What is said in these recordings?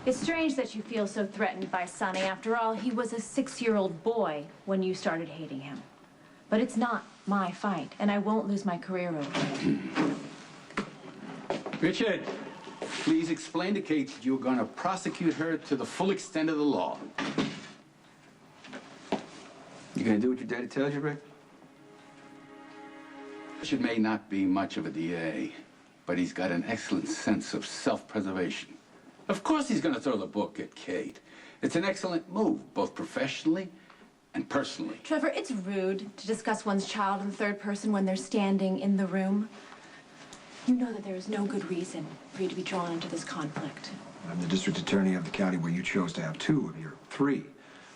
It's strange that you feel so threatened by Sonny. After all, he was a 6-year-old boy when you started hating him. But it's not my fight, and I won't lose my career over it. Richard, please explain to Kate that you're going to prosecute her to the full extent of the law. You gonna do what your daddy tells you, Rick? Richard may not be much of a DA, but he's got an excellent sense of self-preservation. Of course he's going to throw the book at Kate. It's an excellent move, both professionally and personally. Trevor, it's rude to discuss one's child in the third person when they're standing in the room. You know that there is no good reason for you to be drawn into this conflict. I'm the district attorney of the county where you chose to have 2 of your 3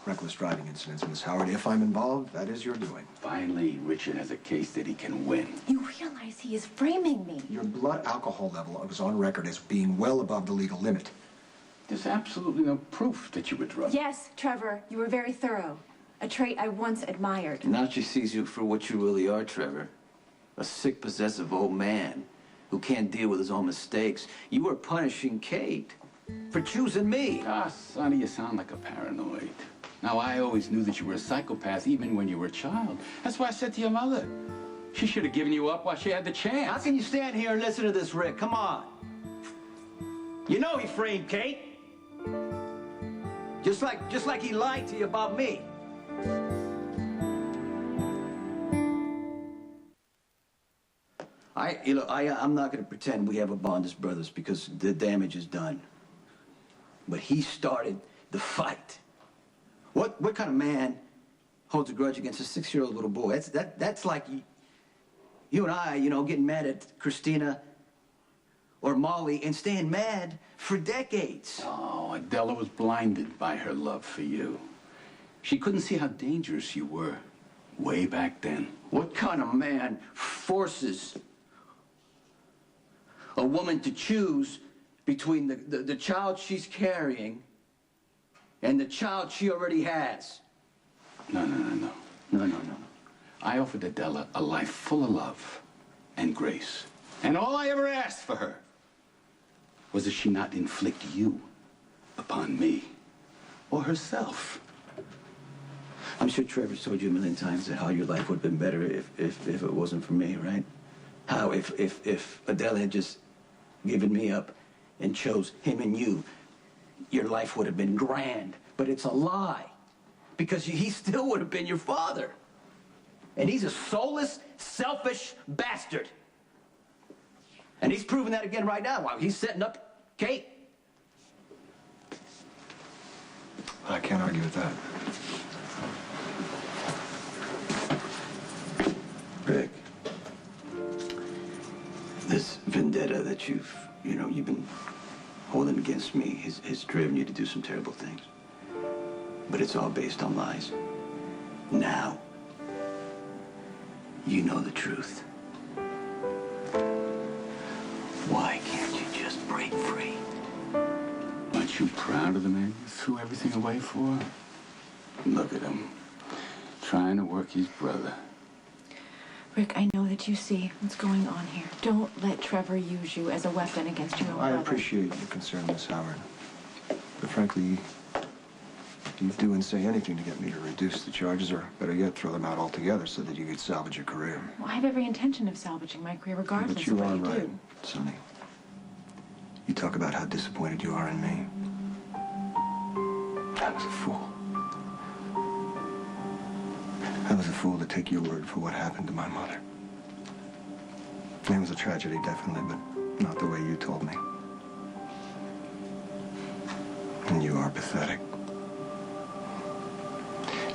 reckless driving incidents, Miss Howard. If I'm involved, that is your doing. Finally, Richard has a case that he can win. You realize he is framing me. Your blood alcohol level was on record as being well above the legal limit. There's absolutely no proof that you were drugged. Yes, Trevor, you were very thorough. A trait I once admired. Now she sees you for what you really are, Trevor. A sick, possessive old man who can't deal with his own mistakes. You were punishing Kate for choosing me. Ah, Sonny, you sound like a paranoid. Now, I always knew that you were a psychopath even when you were a child. That's why I said to your mother, she should have given you up while she had the chance. How can you stand here and listen to this, Rick? Come on. You know he framed Kate. Just like he lied to you about me. I'm not going to pretend we have a bond as brothers because the damage is done. But he started the fight. What kind of man holds a grudge against a 6-year-old little boy? That's like you and I, getting mad at Christina or Molly and staying mad for decades. Oh, Adela was blinded by her love for you. She couldn't see how dangerous you were way back then. What kind of man forces a woman to choose between the child she's carrying and the child she already has? No. I offered Adela a life full of love and grace. And all I ever asked for her was that she not inflict you upon me or herself. I'm sure Trevor's told you a million times that how your life would have been better if it wasn't for me, right? How if Adele had just given me up and chose him and you, your life would have been grand. But it's a lie, because he still would have been your father. And he's a soulless, selfish bastard. And he's proving that again right now while he's setting up Kate. I can't argue with that. Rick, this vendetta that you've been holding against me has driven you to do some terrible things. But it's all based on lies. Now, you know the truth. Why can't you just break free? Aren't you proud of the man you threw everything away for? Look at him, trying to work his brother. Rick, I know that you see what's going on here. Don't let Trevor use you as a weapon against your own brother. I appreciate your concern, Miss Howard. But frankly, you'd do and say anything to get me to reduce the charges, or better yet, throw them out altogether so that you could salvage your career. Well, I have every intention of salvaging my career regardless of what you do. But you are right, Sonny. You talk about how disappointed you are in me. I was a fool. I was a fool to take your word for what happened to my mother. It was a tragedy, definitely, but not the way you told me. And you are pathetic.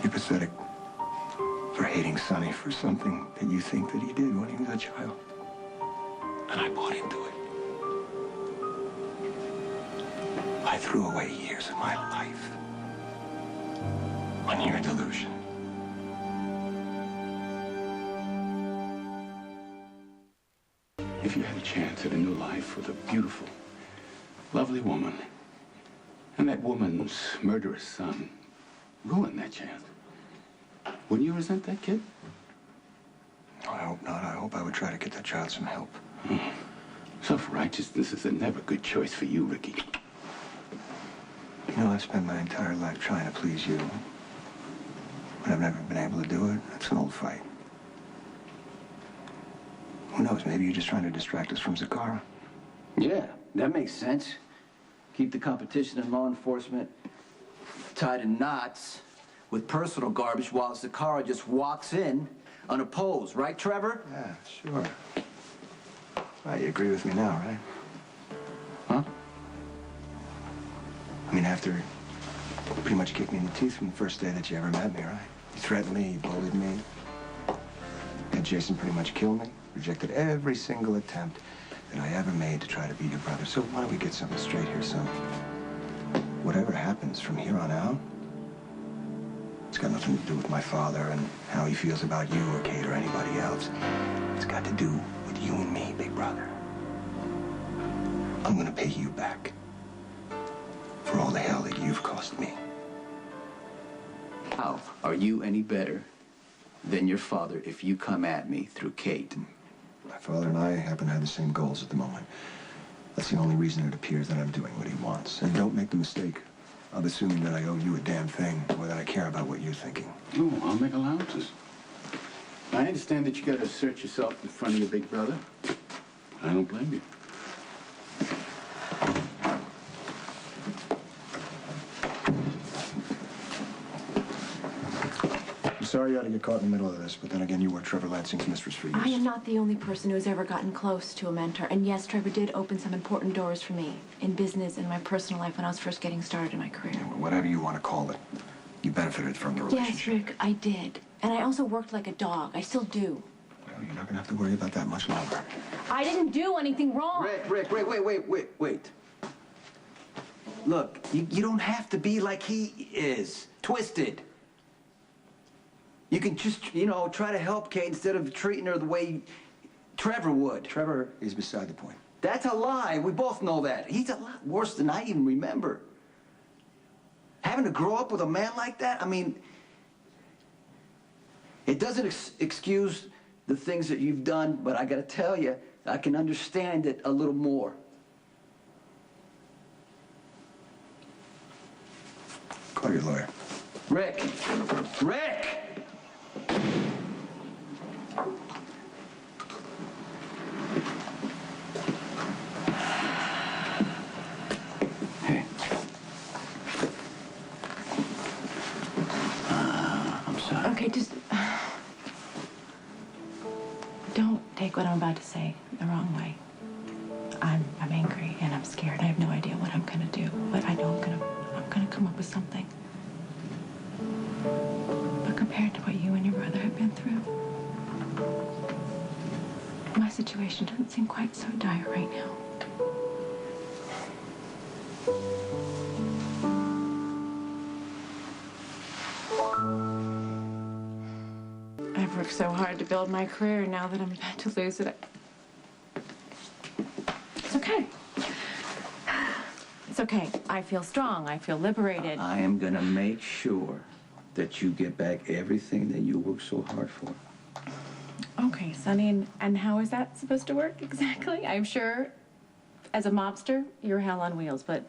You're pathetic for hating Sonny for something that you think that he did when he was a child. And I bought into it. I threw away years of my life on your delusion. If you had a chance at a new life with a beautiful, lovely woman, and that woman's murderous son ruined that chance, wouldn't you resent that kid? I hope not. I hope I would try to get that child some help. Self-righteousness is a never good choice for you, Ricky. You know, I've spent my entire life trying to please you, but I've never been able to do it. That's an old fight. Who knows, maybe you're just trying to distract us from Zakara. Yeah, that makes sense. Keep the competition in law enforcement tied in knots with personal garbage while Zakara just walks in unopposed. Right, Trevor? Yeah, sure. Right, you agree with me now, right? Huh? I mean, after you pretty much kicked me in the teeth from the first day that you ever met me, right? You threatened me, you bullied me. Had Jason pretty much kill me. Rejected every single attempt that I ever made to try to be your brother. So why don't we get something straight here, son? Whatever happens from here on out, it's got nothing to do with my father and how he feels about you or Kate or anybody else. It's got to do with you and me, big brother. I'm gonna pay you back for all the hell that you've cost me. How are you any better than your father if you come at me through Kate? My father and I happen to have the same goals at the moment. That's the only reason it appears that I'm doing what he wants. And don't make the mistake of assuming that I owe you a damn thing or that I care about what you're thinking. Oh, I'll make allowances. I understand that you gotta assert yourself in front of your big brother. I don't blame you. I'm sorry you had to get caught in the middle of this, but then again, you were Trevor Lansing's mistress for years. I am not the only person who's ever gotten close to a mentor. And yes, Trevor did open some important doors for me in business and my personal life when I was first getting started in my career. Yeah, well, whatever you want to call it, you benefited from the relationship. Yes, Rick, I did. And I also worked like a dog. I still do. Well, you're not going to have to worry about that much longer. I didn't do anything wrong. Rick, wait. Look, you don't have to be like he is, twisted. You can just, try to help Kate instead of treating her the way Trevor would. Trevor is beside the point. That's a lie. We both know that. He's a lot worse than I even remember. Having to grow up with a man like that, I mean, it doesn't excuse the things that you've done, but I gotta tell you, I can understand it a little more. Call your lawyer. Rick! Hey. I'm sorry. Okay, just don't take what I'm about to say the wrong way. I'm angry and I'm scared. I have no idea what I'm gonna do, but I know I'm gonna come up with something. But compared to what you and your brother have been through, my situation doesn't seem quite so dire right now. I've worked so hard to build my career, and now that I'm about to lose it, it's okay. It's okay. I feel strong. I feel liberated. I am gonna make sure that you get back everything that you worked so hard for. Okay, Sonny, and how is that supposed to work exactly? I'm sure as a mobster, you're hell on wheels, but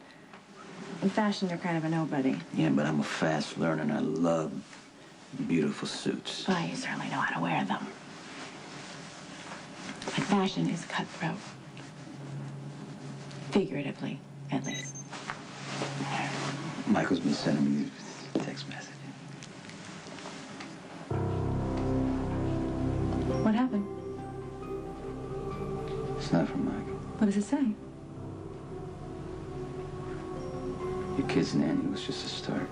in fashion, you're kind of a nobody. Yeah, but I'm a fast learner and I love beautiful suits. Well, you certainly know how to wear them. But fashion is cutthroat. Figuratively, at least. Michael's been sending me these text messages. What happened? It's not from Michael. What does it say? Your kid's nanny was just a start.